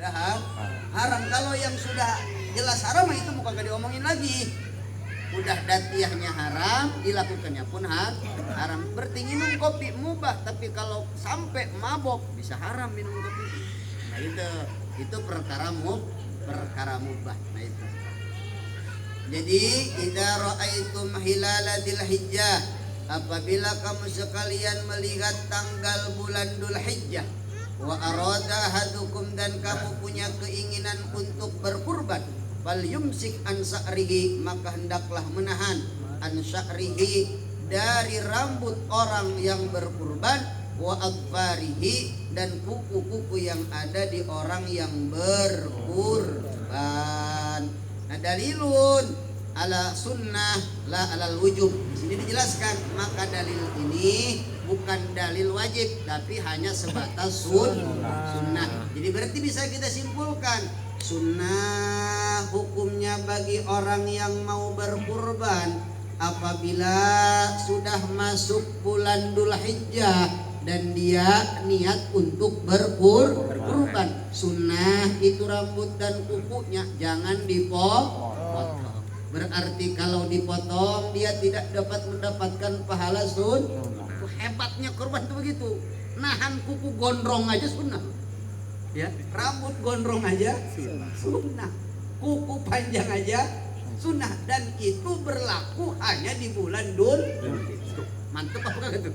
padahal haram. Kalau yang sudah jelas haram itu bukan gak diomongin lagi. Udah datiahnya haram, dilakukannya pun haram. Berarti minum kopi mubah, tapi kalau sampai mabok bisa haram minum kopi. Nah itu perkara mubah. Nah itu. Jadi idza ra'aitum hilala dzulhijjah, apabila kamu sekalian melihat tanggal bulan Dzulhijjah, wa arada ahadukum, dan kamu punya keinginan untuk berkurban, fal yumsik an sa'rihi, maka hendaklah menahan an sa'rihi, dari rambut orang yang berkurban, wa adfarihi, dan kuku-kuku yang ada di orang yang berkurban. Nah, dalilun ala sunnah la alal wujub. Di sini dijelaskan, maka dalil ini bukan dalil wajib tapi hanya sebatas sunnah. Jadi berarti bisa kita simpulkan sunnah hukumnya bagi orang yang mau berkurban apabila sudah masuk bulan Dzulhijjah dan dia niat untuk berkurban. Sunnah itu rambut dan kukunya jangan dipotong. Berarti kalau dipotong dia tidak dapat mendapatkan pahala sunnah. Hebatnya kurban itu begitu. Nahan kuku gondrong aja sunnah. Ya, rambut gondrong aja sunnah. Kuku panjang aja sunnah, dan itu berlaku hanya di bulan Dzulhijjah. Mantep apa gitu?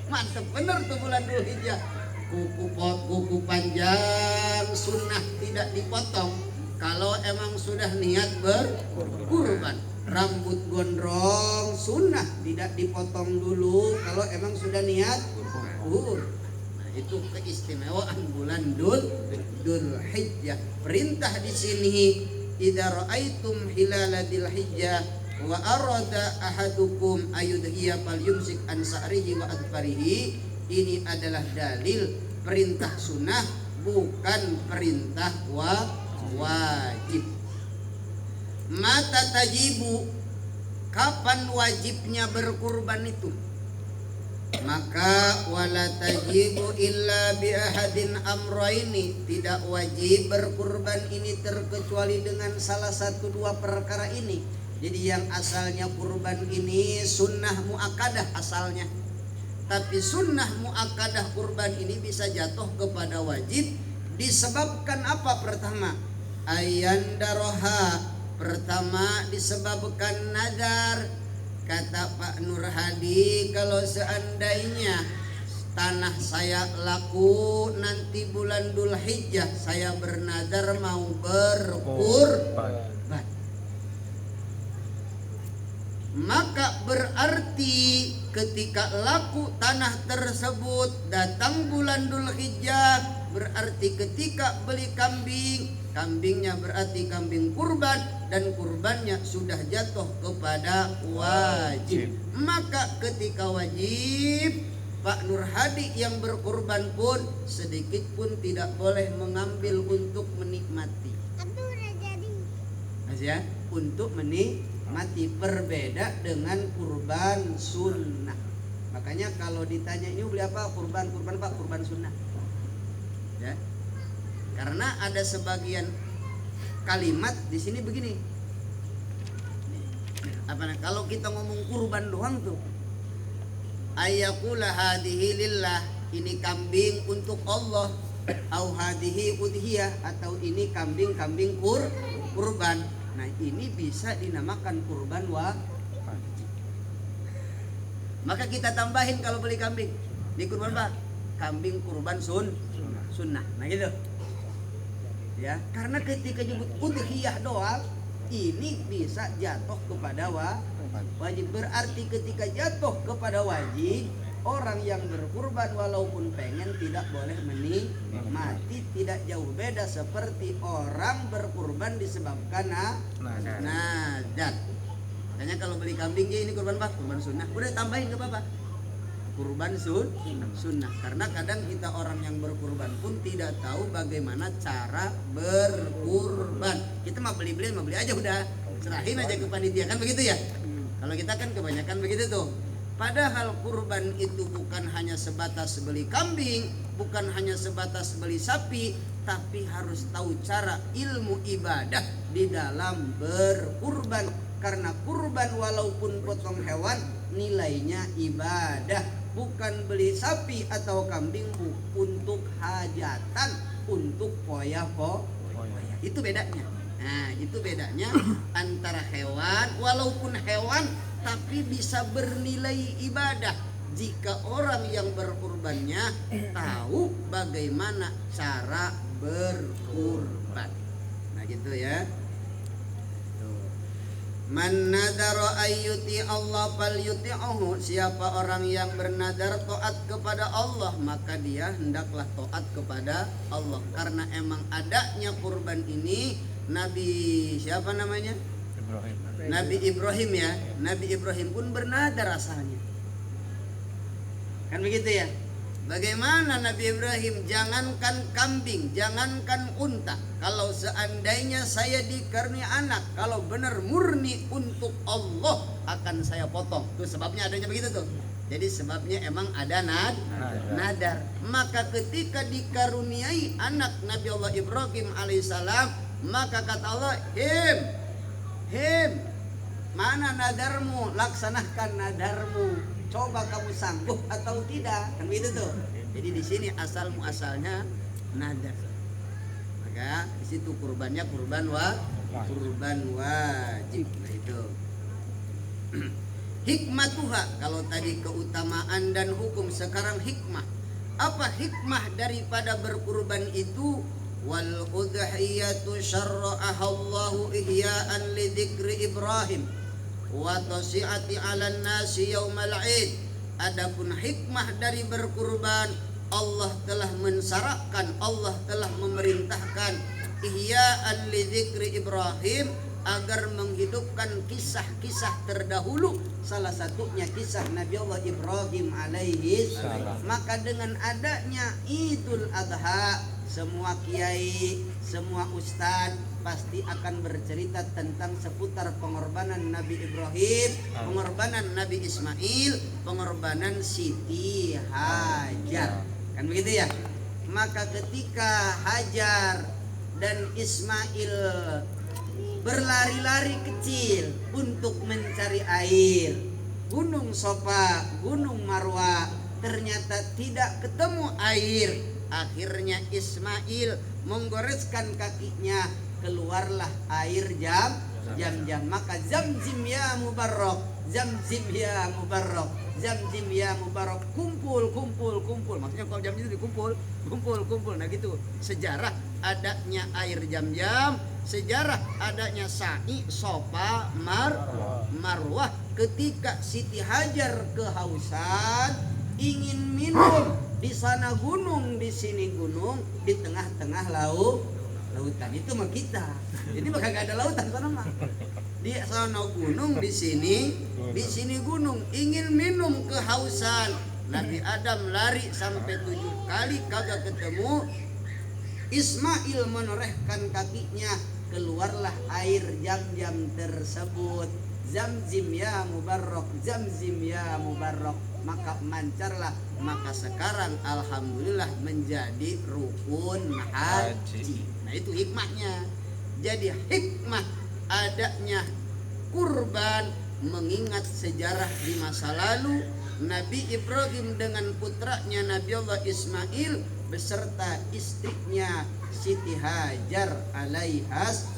Mantep bener tuh bulan Dzulhijjah. Kuku panjang sunnah tidak dipotong kalau emang sudah niat berkurban. Rambut gondrong sunnah tidak dipotong dulu kalau emang sudah niat kurban. Nah, itu keistimewaan bulan Dzulhijjah. Perintah di sini idza raaitum hilala dzulhijjah wa arada ahadukum ayudhiya falyumsik an sa'rihi wa adfarihi. Ini adalah dalil perintah sunnah, bukan perintah wajib. Mata tajibu, kapan wajibnya berkurban itu? Maka wala tajibu illa bi ahadin amroini, tidak wajib berkurban ini terkecuali dengan salah satu dua perkara ini. Jadi yang asalnya kurban ini sunnah muakkadah asalnya, tapi sunnah muakkadah kurban ini bisa jatuh kepada wajib disebabkan apa? Pertama, ayandaroha, pertama disebabkan nadar. Kata Pak Nur Hadi, kalau seandainya tanah saya laku nanti bulan Dzulhijjah, saya bernadar mau berkurban, maka berarti ketika laku tanah tersebut datang bulan Dzulhijjah, berarti ketika beli kambing, kambingnya berarti kambing kurban, dan kurbannya sudah jatuh kepada wajib. Maka ketika wajib, Pak Nur Hadi yang berkurban pun sedikit pun tidak boleh mengambil untuk menikmati. Ya, untuk menikmati, berbeda dengan kurban sunnah. Makanya kalau ditanya ini beli apa? Kurban Pak, kurban sunnah. Ya. Karena ada sebagian kalimat di sini begini. Kalau kita ngomong kurban doang tuh, ayyakula hadihi lillah, ini kambing untuk Allah, au hadihi udhiyah, atau ini kambing kurban. Nah, ini bisa dinamakan kurban wajib. Maka kita tambahin kalau beli kambing, di kurban Pak, kambing kurban sunnah. Nah gitu. Ya, karena ketika nyebut udhiyah doang, ini bisa jatuh kepada wajib. Berarti ketika jatuh kepada wajib, orang yang berkurban walaupun pengen tidak boleh menikmati. Tidak jauh beda seperti orang berkurban disebabkan nazar. Makanya kalau beli kambing, ini kurban Pak, kurban sunnah, udah tambahin ke Bapak kurban sunnah. Karena kadang kita orang yang berkurban pun tidak tahu bagaimana cara berkurban. Kita mah beli aja udah, serahin aja ke panitia, kan begitu ya. Kalau kita kan kebanyakan begitu tuh. Padahal kurban itu bukan hanya sebatas beli kambing, bukan hanya sebatas beli sapi, tapi harus tahu cara ilmu ibadah di dalam berkurban. Karena kurban walaupun potong hewan nilainya ibadah, bukan beli sapi atau kambing untuk hajatan, untuk poya-poya. Itu bedanya. Nah, itu bedanya antara hewan, walaupun hewan tapi bisa bernilai ibadah jika orang yang berkurbannya tahu bagaimana cara berkurban. Nah, gitu ya. Man nadara ayyuti Allah falyuti'uhu. Siapa orang yang bernadar taat kepada Allah, maka dia hendaklah taat kepada Allah. Karena emang adanya kurban ini Nabi siapa namanya? Ibrahim. Nabi Ibrahim ya. Nabi Ibrahim pun bernadar asalnya. Kan begitu ya? Bagaimana Nabi Ibrahim, jangankan kambing, jangankan unta, kalau seandainya saya dikaruniai anak, kalau benar murni untuk Allah akan saya potong. Itu sebabnya adanya begitu tuh. Jadi sebabnya emang ada nadar. Maka ketika dikaruniai anak Nabi Allah Ibrahim alaihissalam, maka kata Allah, Him, mana nadarmu? Laksanakan nadarmu. Coba kamu sanggup atau tidak, kan begitu tuh. Jadi di sini asal muasalnya nadar. Maka di situ kurbannya kurban wajib. Nah itu. Hikmatuha, kalau tadi keutamaan dan hukum, sekarang hikmah. Apa hikmah daripada berkurban itu? Wal udhiyatu syarra'aha Allahu ihya'an li dzikri Ibrahim wa tasi'ati 'alan nasi yaumal 'id. Adapun hikmah dari berkurban, Allah telah mensyaratkan, Allah telah memerintahkan ihya'an li dzikri Ibrahim, agar menghidupkan kisah-kisah terdahulu, salah satunya kisah Nabi Allah Ibrahim alaihi salam. Maka dengan adanya Idul Adha, semua kiai, semua ustadz pasti akan bercerita tentang seputar pengorbanan Nabi Ibrahim, pengorbanan Nabi Ismail, pengorbanan Siti Hajar. Kan begitu ya? Maka ketika Hajar dan Ismail berlari-lari kecil untuk mencari air, Gunung Sofa, Gunung Marwa, ternyata tidak ketemu air. Akhirnya Ismail menggoreskan kakinya, keluarlah air jam-jam. Maka zamzim ya mubarak, zamzim ya mubarak, zamzim ya mubarak, kumpul. Maksudnya kalau jam itu dikumpul. Nah gitu sejarah adanya air jam-jam, sejarah adanya sa'i, sofa, marwah. Ketika Siti Hajar kehausan, ingin minum, di sana gunung, di sini gunung, di tengah-tengah lautan. Itu mah kita. Jadi mah kagak ada lautan sana mah. Di sana gunung, di sini gunung. Ingin minum, kehausan. Nabi Adam lari sampai 7 kali kagak ketemu. Ismail menorehkan kakinya, keluarlah air jam-jam tersebut. Zamzim ya mubarak, zamzim ya mubarak. Maka mancarlah. Maka sekarang alhamdulillah menjadi rukun haji. Nah itu hikmahnya. Jadi hikmah adanya kurban mengingat sejarah di masa lalu Nabi Ibrahim dengan putranya Nabi Allah Ismail beserta istrinya Siti Hajar alaihas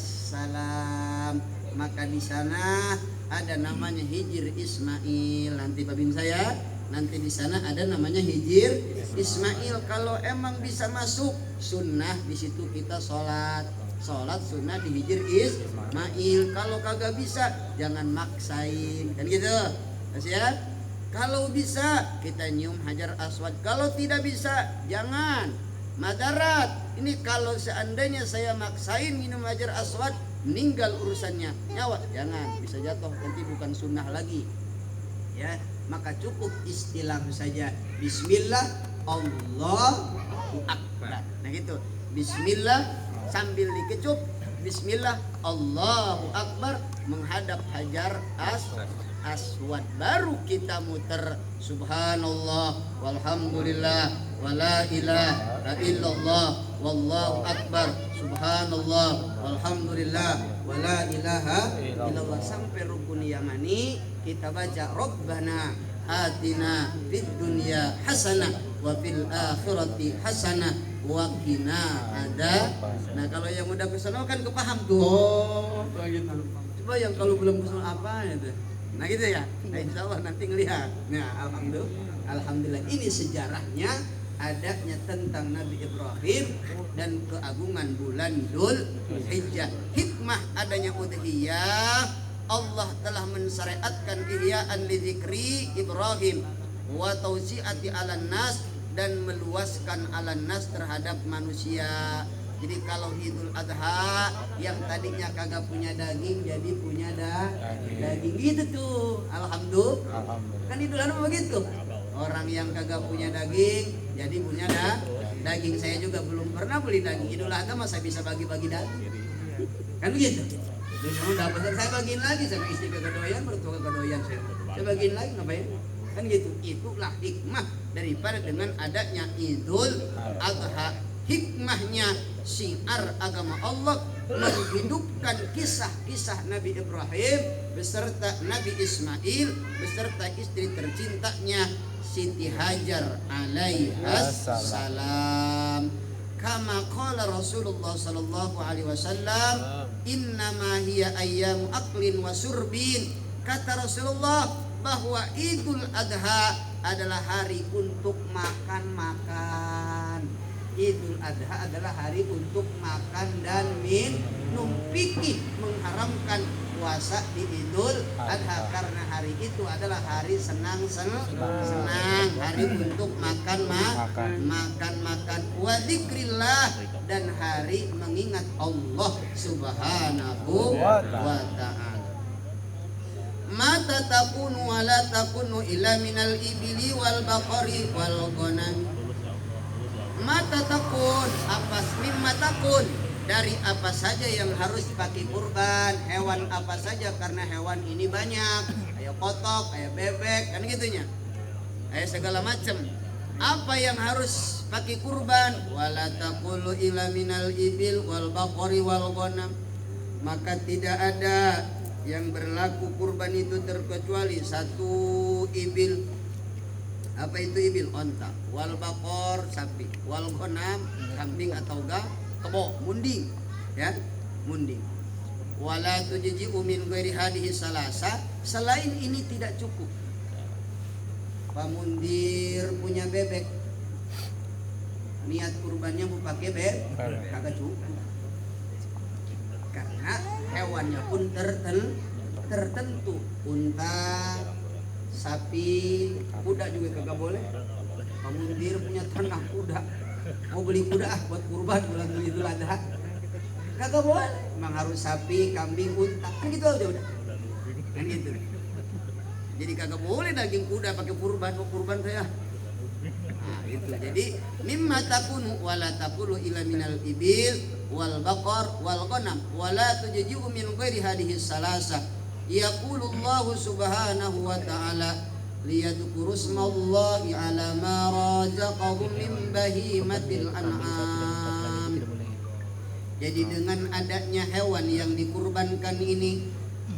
salam. Maka di sana ada namanya Hijir Ismail. Nanti babin saya, nanti di sana ada namanya Hijir Ismail. Kalau emang bisa masuk sunnah, di situ kita sholat sunnah di Hijir Ismail. Kalau kagak bisa jangan maksain, kan gitu. Mas ya. Kalau bisa kita nyium Hajar Aswad. Kalau tidak bisa jangan. Madarat. Ini kalau seandainya saya maksain minum Hajar Aswad, meninggal urusannya, nyawa jangan, bisa jatuh, nanti bukan sunnah lagi ya. Maka cukup istilah saja, Bismillah Allahu Akbar. Nah gitu, Bismillah sambil dikecup, Bismillah Allahu Akbar, menghadap Hajar Aswad. Baru kita muter Subhanallah walhamdulillah wa la ilaha illallah wallahu akbar subhanallah walhamdulillah wa la ilaha illallah sampai rukun yamani kita baca Rabbana atina fid dunya hasanah wa fil akhirati hasanah wa qina ada. Nah kalau yang udah kesana kan kepaham tuh. Oh, gitu. Coba yang kalau belum kesana apa gitu. Nah gitu ya. Nah insyaallah nanti ngelihat. Nah alhamdulillah ini sejarahnya adanya tentang Nabi Ibrahim dan keagungan bulan Dzul Hijjah. Hikmah adanya udhiyah, Allah telah mensyariatkan ihya'an li dzikri Ibrahim wa tausi'ati 'alan nas dan meluaskan 'alan nas terhadap manusia. Jadi kalau Idul Adha yang tadinya kagak punya daging jadi punya daging gitu tuh. Alhamdulillah. Kan Idul Adha begitu. Orang yang kagak punya daging jadi punya daging. Saya juga belum pernah beli daging. Idul Adha masa bisa bagi-bagi daging. Kan begitu. Terus dapat saya bagiin lagi sama istri kagak doyan, mertua kagak doyan saya bagiin lagi ngapain? Kan gitu. Itulah hikmah daripada dengan adanya Idul Adha. Hikmahnya syiar agama Allah menghidupkan kisah-kisah Nabi Ibrahim beserta Nabi Ismail beserta istri tercintanya Siti Hajar alaihassalam. Kama qala Rasulullah sallallahu alaihi wasallam, innama hiya ayyamu aklin wa surbin. Kata Rasulullah bahwa Idul Adha adalah hari untuk makan-makan. Idul Adha adalah hari untuk makan dan minum. Fikih mengharamkan puasa di Idul Adha karena hari itu adalah hari senang, hari untuk makan. Wa dzikrillah dan hari mengingat Allah Subhanahu wa ta'ala. Mata takunu wa la takunu illa minal ibili wal baqari wal ghanam. Mata takun apa mimma takun dari apa saja yang harus pakai kurban, hewan apa saja karena hewan ini banyak, kayak kotok, kayak bebek, kan gitunya, kayak segala macam. Apa yang harus pakai kurban? Wala taqulu ila minal ibil wal baqari wal ghanam. Maka tidak ada yang berlaku kurban itu terkecuali satu ibil. Apa itu ibil? Onta. Wal bakor sapi. Wal ghanam kambing atau kebo, munding. Ya, munding. Wala tujji'u min ghairi hadhihi salasa. Selain ini tidak cukup. Pak Mundir punya bebek. Niat kurbannya mau pakai bebek, kagak cukup. Karena hewannya pun tertentu. Unta, sapi, kuda juga kagak boleh. Pak Mundir punya ternak kuda, mau beli kuda buat kurban bulan Idul Adha, kagak boleh. Memang harus sapi, kambing, unta, kan gitu aja udah. Kan gitu. Jadi kagak boleh daging kuda pakai kurban, mau kurban saya. Nah, itu. Jadi mimma takunu wala taqulu ila minal ibil wal baqar wal ghanam wala tujji'u min ghairi hadhihi salasa. Yaqulullahu subhanahu wa ta'ala liyadhkuru ismallahi ala ma razaqahum min bahimatil an'am. Jadi dengan adanya hewan yang dikurbankan ini,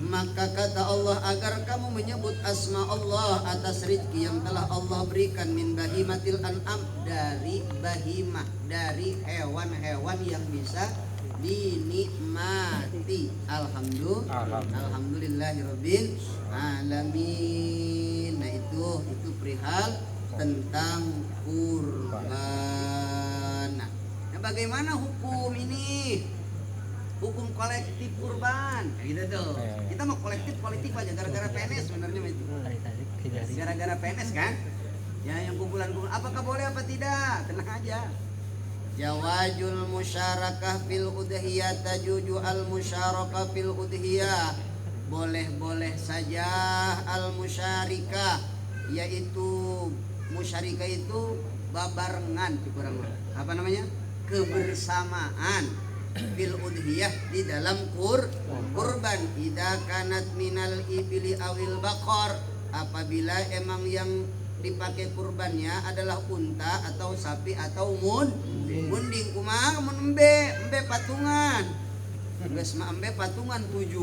maka kata Allah agar kamu menyebut asma Allah atas rezeki yang telah Allah berikan min bahimatil an'am, dari bahimah, dari hewan-hewan yang bisa dinikmati. Alhamdulillahirabbil alamin. Nah itu perihal tentang kurban. Nah, bagaimana hukum ini? Hukum kolektif kurban. Gitu tuh. Kita mau kolektif aja gara-gara PNS sebenarnya itu. Gara-gara PNS kan? Ya yang kumpulan-kumpulan apakah boleh apa tidak? Tenang aja. Jawazul musyarakah fil udhiyah tajuju al musyarakah fil udhiyah. Boleh-boleh saja al musyarikah, yaitu musyarikah itu babarengan kurang apa namanya? Kebersamaan fil udhiyah di dalam kurban. Idza kanat minal ibli awil baqar, apabila emang yang dipakai kurbannya adalah unta atau sapi atau munding. Kumaha mun embe patungan. Geus mah embe patungan 7.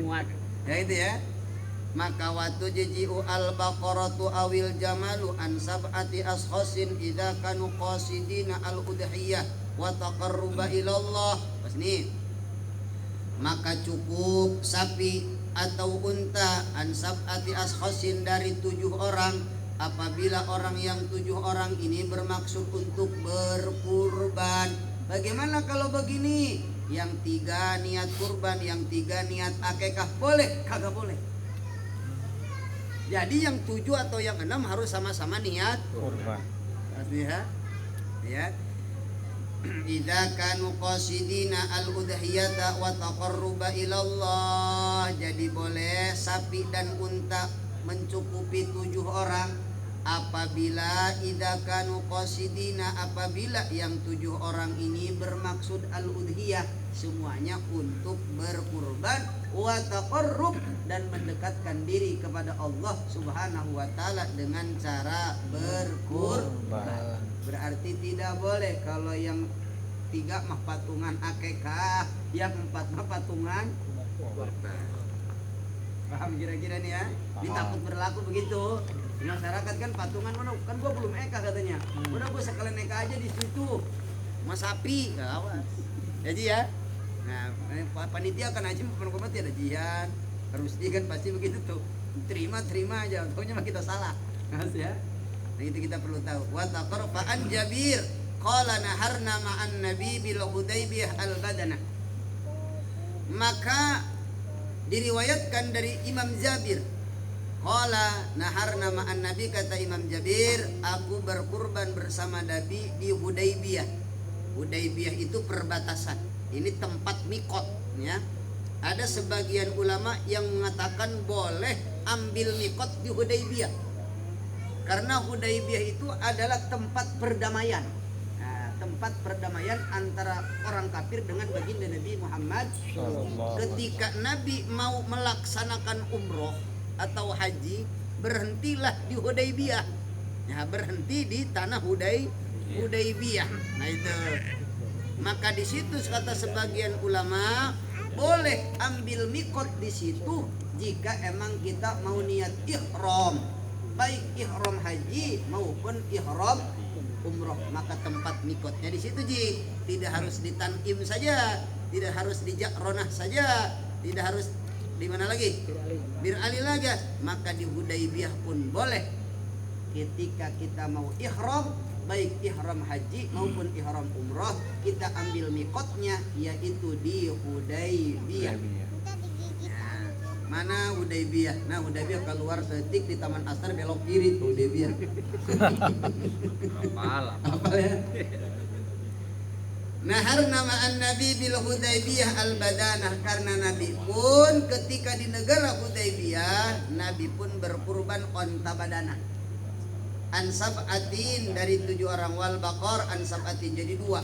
Muat. Ya itu ya. Maka watu jiji'u al-baqaratu awil jamalu an sab'ati ashkhasin idza kanu qasidina al-udhiyah wa taqarruba ilallah. Pas nih. Maka cukup sapi atau unta an sab'ati ashkhasin dari 7 orang apabila orang yang 7 orang ini bermaksud untuk berkurban. Bagaimana kalau begini? Yang 3 niat kurban, yang 3 niat akikah, boleh? Kagak boleh. Jadi yang 7 atau yang 6 harus sama-sama niat kurban. Artinya ya. Idza kanu qasidina al-udhiyata wa taqarruba ilallah. Jadi boleh sapi dan unta mencukupi 7 orang apabila idza kanu qasidina, apabila yang 7 orang ini bermaksud al-udhiyah, semuanya untuk berkurban wa taqarrub, dan mendekatkan diri kepada Allah Subhanahu wa taala dengan cara berkurban. Berarti tidak boleh kalau yang 3 mah patungan akikah, yang 4 mah patungan kurban. Paham kira-kira nih ya? Ditakut berlaku begitu. Di masyarakat kan patungan mana? Kan gua belum eka katanya. Udah gua sekalian eka aja di situ. Mas sapi, ya awas. Jadi ya. Nah, panitia kan aja pernah ada jian. Harus dia kan pasti begitu tuh. Terima aja. Taunya mah kita salah. Mas ya. Nah, itu kita perlu tahu. Wa taqarfa'an Jabir qala naharna ma'an nabi bil Hudaybiyah al-badana. Maka diriwayatkan dari Imam Jabir, qala naharna ma'an nabi, kata Imam Jabir, aku berkurban bersama Nabi di Hudaybiyah. Hudaybiyah itu perbatasan. Ini tempat mikot ya. Ada sebagian ulama yang mengatakan boleh ambil mikot di Hudaybiyah. Karena Hudaybiyah itu adalah tempat perdamaian. Nah, tempat perdamaian antara orang kafir dengan baginda Nabi Muhammad. Ketika Nabi mau melaksanakan umroh atau haji, berhentilah di Hudaybiyah. Ya, berhenti di tanah Hudaybiyah. Nah itu. Maka di situ kata sebagian ulama boleh ambil mikot di situ jika emang kita mau niat ihram, baik ihram haji maupun ihram umroh, maka tempat mikotnya di situ ji. Tidak harus di Tanim saja, tidak harus di Ja'ronah saja, tidak harus di mana lagi? Bir Ali lagi. Maka di Hudaybiyah pun boleh ketika kita mau ihram, baik ihram haji maupun ihram umroh, kita ambil mikotnya yaitu di Hudaybiyah. Nah, mana Hudaybiyah? Nah, Hudaybiyah keluar setik di Taman Astar belok kiri tuh Hudaybiyah. Apa ya? Naharna ma'an Nabi bil Hudaybiyah al-badanah, karena Nabi pun ketika di negara Hudaybiyah, Nabi pun berkurban onta badanah. Ansab'atin dari 7 orang, wal baqar ansab'atin jadi 2.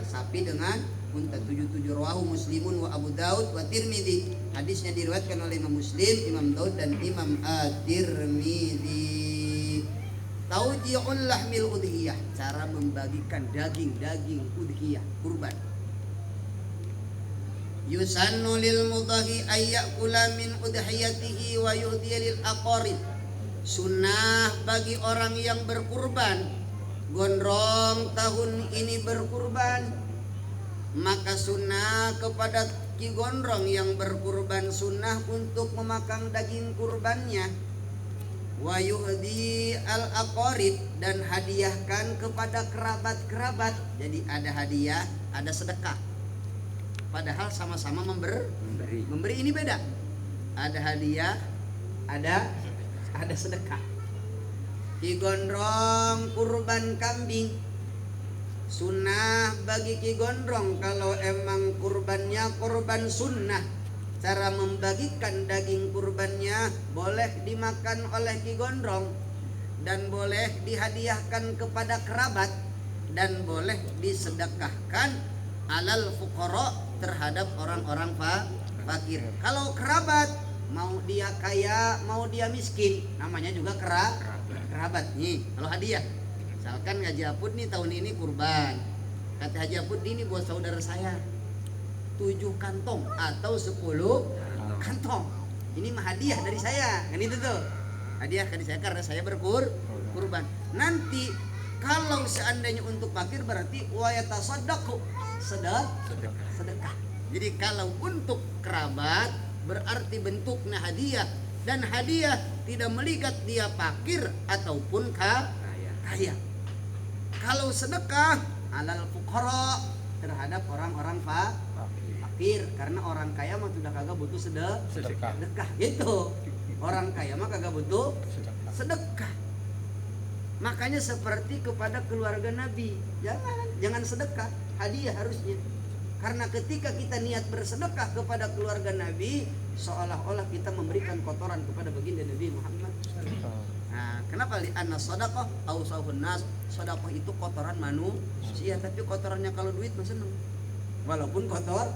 Sapi dengan unta 7 rawahu Muslimun wa Abu Daud wa Tirmidzi. Hadisnya diriwayatkan oleh Imam Muslim, Imam Daud dan Imam At-Tirmidzi. Tauji'ul lahmil udhiyah, cara membagikan daging udhiyah kurban. Yusannu lil mudhi ayyakula min udhiyatihi wa yuhdiya lil aqarib. Sunnah bagi orang yang berkurban, gondrong tahun ini berkurban, maka sunnah kepada ki gondrong yang berkurban, sunnah untuk memakan daging kurbannya. Wa yuhdi al aqarib, dan hadiahkan kepada kerabat-kerabat. Jadi ada hadiah, ada sedekah. Padahal sama-sama memberi ini beda. Ada hadiah, ada sedekah. Ki gondrong kurban kambing, sunnah bagi ki gondrong kalau emang kurbannya kurban sunnah, cara membagikan daging kurbannya boleh dimakan oleh ki gondrong, dan boleh dihadiahkan kepada kerabat, dan boleh disedekahkan alal fuqara, terhadap orang-orang fakir. Kalau kerabat mau dia kaya, mau dia miskin, namanya juga kerabat nih. Kalau hadiah, misalkan Haji Apud nih tahun ini kurban, kata Haji Apud ini buat saudara saya 7 kantong atau 10 kantong, ini mah hadiah dari saya, kan itu tuh hadiah dari saya karena saya berkurban. Nanti kalau seandainya untuk fakir berarti wayatasaddaqu, sedekah. Jadi kalau untuk kerabat berarti bentuknya hadiah, dan hadiah tidak melihat dia fakir ataupun kaya. Kalau sedekah alal fuqara, terhadap orang-orang fakir, karena orang kaya mah sudah kagak butuh sedekah gitu. Orang kaya mah kagak butuh sedekah. Makanya seperti kepada keluarga Nabi, jangan sedekah, hadiah harusnya. Karena ketika kita niat bersedekah kepada keluarga Nabi, seolah-olah kita memberikan kotoran kepada baginda Nabi Muhammad. Nah, kenapa? Li'anna sadaqah awsafun nas. Sedekah itu kotoran manusia, tapi kotorannya kalau duit mah seneng. Walaupun kotor